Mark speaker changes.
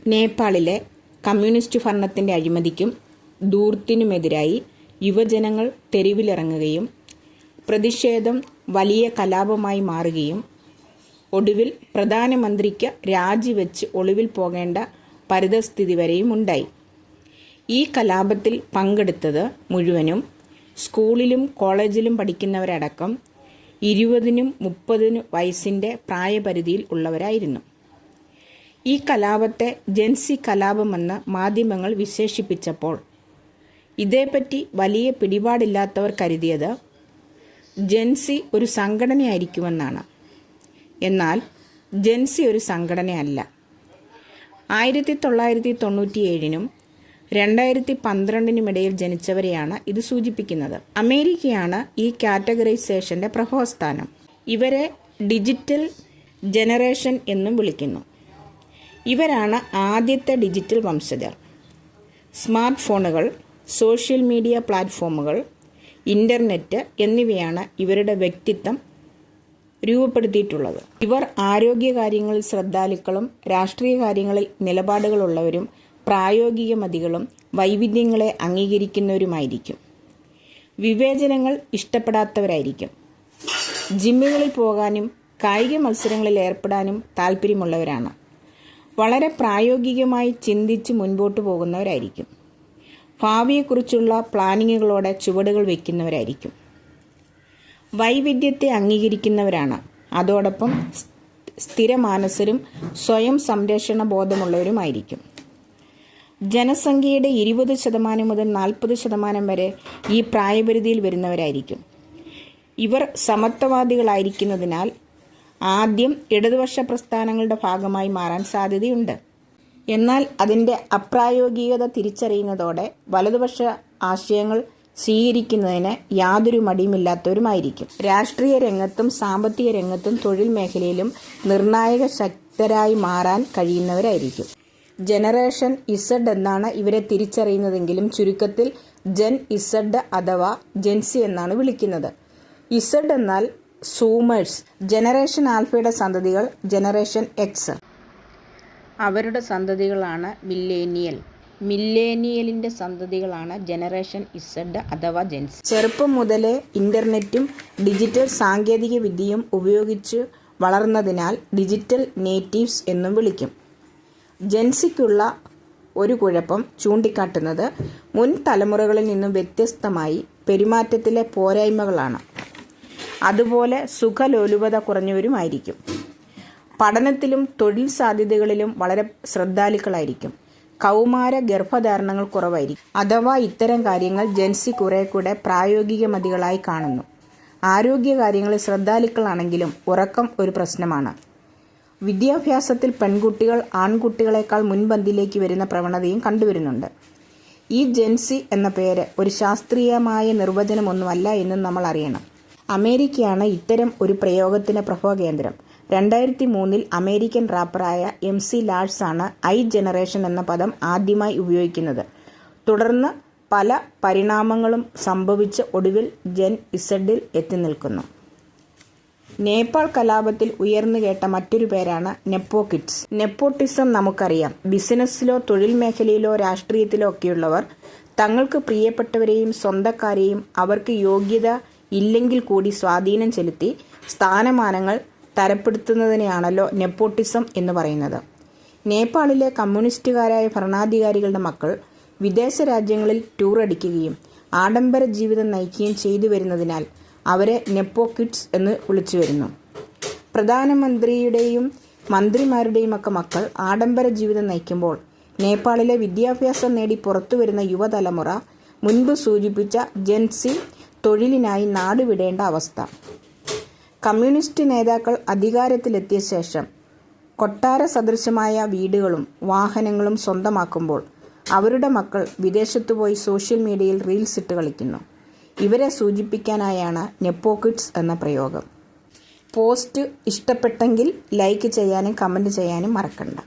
Speaker 1: നേപ്പാളിലെ കമ്മ്യൂണിസ്റ്റ് ഭരണത്തിൻ്റെ അഴിമതിക്കും ധൂർത്തിനുമെതിരായി യുവജനങ്ങൾ തെരുവിലിറങ്ങുകയും പ്രതിഷേധം വലിയ കലാപമായി മാറുകയും ഒടുവിൽ പ്രധാനമന്ത്രിക്ക് രാജിവെച്ച് ഒളിവിൽ പോകേണ്ട പരിതസ്ഥിതി വരെയും ഉണ്ടായി. ഈ കലാപത്തിൽ പങ്കെടുത്തത് മുഴുവനും സ്കൂളിലും കോളേജിലും പഠിക്കുന്നവരടക്കം 20-30 വയസ്സിൻ്റെ പ്രായപരിധിയിൽ ഉള്ളവരായിരുന്നു. ഈ കലാപത്തെ ജൻസി കലാപമെന്ന് മാധ്യമങ്ങൾ വിശേഷിപ്പിച്ചപ്പോൾ ഇതേപ്പറ്റി വലിയ പിടിപാടില്ലാത്തവർ കരുതിയത് ജൻസി ഒരു സംഘടനയായിരിക്കുമെന്നാണ്. എന്നാൽ ജൻസി ഒരു സംഘടനയല്ല. 1997-നും 2012-നുമിടയിൽ ജനിച്ചവരെയാണ് ഇത് സൂചിപ്പിക്കുന്നത്. അമേരിക്കയാണ് ഈ കാറ്റഗറൈസേഷൻ്റെ പ്രഭവസ്ഥാനം. ഇവരെ ഡിജിറ്റൽ ജനറേഷൻ എന്നും വിളിക്കുന്നു. ഇവരാണ് ആദ്യത്തെ ഡിജിറ്റൽ വംശജർ. സ്മാർട്ട് ഫോണുകൾ, സോഷ്യൽ മീഡിയ പ്ലാറ്റ്ഫോമുകൾ, ഇൻ്റർനെറ്റ് എന്നിവയാണ് ഇവരുടെ വ്യക്തിത്വം രൂപപ്പെടുത്തിയിട്ടുള്ളത്. ഇവർ ആരോഗ്യകാര്യങ്ങളിൽ ശ്രദ്ധാലുക്കളും രാഷ്ട്രീയ കാര്യങ്ങളിൽ നിലപാടുകളുള്ളവരും പ്രായോഗികമതികളും വൈവിധ്യങ്ങളെ അംഗീകരിക്കുന്നവരുമായിരിക്കും. വിവേചനങ്ങൾ ഇഷ്ടപ്പെടാത്തവരായിരിക്കും. ജിമ്മുകളിൽ പോകാനും കായിക മത്സരങ്ങളിൽ ഏർപ്പെടാനും താല്പര്യമുള്ളവരാണ്. വളരെ പ്രായോഗികമായി ചിന്തിച്ച് മുൻപോട്ട് പോകുന്നവരായിരിക്കും. ഭാവിയെക്കുറിച്ചുള്ള പ്ലാനിങ്ങുകളോടെ ചുവടുകൾ വയ്ക്കുന്നവരായിരിക്കും. വൈവിധ്യത്തെ അംഗീകരിക്കുന്നവരാണ്. അതോടൊപ്പം സ്ഥിരമാനസരും സ്വയം സംരക്ഷണ ബോധമുള്ളവരുമായിരിക്കും. ജനസംഖ്യയുടെ 20% മുതൽ 40% വരെ ഈ പ്രായപരിധിയിൽ വരുന്നവരായിരിക്കും. ഇവർ സമത്വവാദികളായിരിക്കുന്നതിനാൽ ആദ്യം ഇടതുപക്ഷ പ്രസ്ഥാനങ്ങളുടെ ഭാഗമായി മാറാൻ സാധ്യതയുണ്ട്. എന്നാൽ അതിൻ്റെ അപ്രായോഗികത തിരിച്ചറിയുന്നതോടെ വലതുപക്ഷ ആശയങ്ങൾ സ്വീകരിക്കുന്നതിന് യാതൊരു മടിയുമില്ലാത്തവരുമായിരിക്കും. രാഷ്ട്രീയ രംഗത്തും സാമ്പത്തിക രംഗത്തും തൊഴിൽ മേഖലയിലും നിർണായക ശക്തരായി മാറാൻ കഴിയുന്നവരായിരിക്കും. ജനറേഷൻ ഇസഡ് എന്നാണ് ഇവരെ തിരിച്ചറിയുന്നതെങ്കിലും ചുരുക്കത്തിൽ ജെൻ ഇസഡ് അഥവാ ജെൻസി എന്നാണ് വിളിക്കുന്നത്. ഇസഡ് എന്നാൽ സൂമേഴ്സ്. ജനറേഷൻ ആൽഫയുടെ സന്തതികൾ ജനറേഷൻ എക്സ്. അവരുടെ സന്തതികളാണ് മില്ലേനിയൽ. മില്ലേനിയലിൻ്റെ സന്തതികളാണ് ജനറേഷൻ ഇസഡ് അഥവാ ജെൻസി. ചെറുപ്പം മുതലേ ഇൻ്റർനെറ്റും ഡിജിറ്റൽ സാങ്കേതിക വിദ്യയും ഉപയോഗിച്ച് വളർന്നതിനാൽ ഡിജിറ്റൽ നേറ്റീവ്സ് എന്നും വിളിക്കും. ജെൻസിക്കുള്ള ഒരു കുഴപ്പം ചൂണ്ടിക്കാട്ടുന്നത് മുൻ തലമുറകളിൽ നിന്നും വ്യത്യസ്തമായി പെരുമാറ്റത്തിലെ പോരായ്മകളാണ്. അതുപോലെ സുഖലോലുപത കുറഞ്ഞവരുമായിരിക്കും. പഠനത്തിലും തൊഴിൽ സാധ്യതകളിലും വളരെ ശ്രദ്ധാലുക്കളായിരിക്കും. കൗമാര ഗർഭധാരണങ്ങൾ കുറവായിരിക്കും. അഥവാ ഇത്തരം കാര്യങ്ങൾ ജെൻസി കുറെ കൂടെ പ്രായോഗികമതികളായി കാണുന്നു. ആരോഗ്യകാര്യങ്ങളിൽ ശ്രദ്ധാലുക്കളാണെങ്കിലും ഉറക്കം ഒരു പ്രശ്നമാണ്. വിദ്യാഭ്യാസത്തിൽ പെൺകുട്ടികൾ ആൺകുട്ടികളെക്കാൾ മുൻപന്തിയിലേക്ക് വരുന്ന പ്രവണതയും കണ്ടുവരുന്നുണ്ട്. ഈ ജെൻസി എന്ന പേര് ഒരു ശാസ്ത്രീയമായ നിർവചനമൊന്നുമല്ല എന്നും നമ്മൾ അറിയണം. അമേരിക്കയാണ് ഇത്തരം ഒരു പ്രയോഗത്തിന് പ്രഭവകേന്ദ്രം. 2003 അമേരിക്കൻ റാപ്പറായ MC ലാർസ് ആണ് ഐ ജനറേഷൻ എന്ന പദം ആദ്യമായി ഉപയോഗിക്കുന്നത്. തുടർന്ന് പല പരിണാമങ്ങളും സംഭവിച്ച് ഒടുവിൽ ജെൻ ഇസഡിൽ എത്തി നിൽക്കുന്നു. നേപ്പാൾ കലാപത്തിൽ ഉയർന്നു കേട്ട മറ്റൊരു പേരാണ് നെപ്പോ കിഡ്സ്. നെപ്പോട്ടിസം നമുക്കറിയാം. ബിസിനസ്സിലോ തൊഴിൽ മേഖലയിലോ രാഷ്ട്രീയത്തിലോ ഒക്കെയുള്ളവർ തങ്ങൾക്ക് പ്രിയപ്പെട്ടവരെയും സ്വന്തക്കാരെയും അവർക്ക് യോഗ്യത ഇല്ലെങ്കിൽ കൂടി സ്വാധീനം ചെലുത്തി സ്ഥാനമാനങ്ങൾ തരപ്പെടുത്തുന്നതിനെയാണല്ലോ നെപ്പോട്ടിസം എന്ന് പറയുന്നത്. നേപ്പാളിലെ കമ്മ്യൂണിസ്റ്റുകാരായ ഭരണാധികാരികളുടെ മക്കൾ വിദേശ രാജ്യങ്ങളിൽ ടൂർ അടിക്കുകയും ആഡംബര ജീവിതം നയിക്കുകയും ചെയ്തു വരുന്നതിനാൽ അവരെ നെപ്പോ കിഡ്സ് എന്ന് വിളിച്ചു വരുന്നു. പ്രധാനമന്ത്രിയുടെയും മന്ത്രിമാരുടെയും ഒക്കെ മക്കൾ ആഡംബര ജീവിതം നയിക്കുമ്പോൾ നേപ്പാളിലെ വിദ്യാഭ്യാസം നേടി പുറത്തു വരുന്ന യുവതലമുറ മുൻപ് സൂചിപ്പിച്ച ജെൻസി തൊഴിലിനായി നാടുവിടേണ്ട അവസ്ഥ. കമ്മ്യൂണിസ്റ്റ് നേതാക്കൾ അധികാരത്തിലെത്തിയ ശേഷം കൊട്ടാര സദൃശമായ വീടുകളും വാഹനങ്ങളും സ്വന്തമാക്കുമ്പോൾ അവരുടെ മക്കൾ വിദേശത്തു പോയി സോഷ്യൽ മീഡിയയിൽ റീൽസ് ഇട്ട് കളിക്കുന്നു. ഇവരെ സൂചിപ്പിക്കാനായാണ് നെപ്പോ കിഡ്സ് എന്ന പ്രയോഗം. പോസ്റ്റ് ഇഷ്ടപ്പെട്ടെങ്കിൽ ലൈക്ക് ചെയ്യാനും കമൻറ്റ് ചെയ്യാനും മറക്കണ്ട.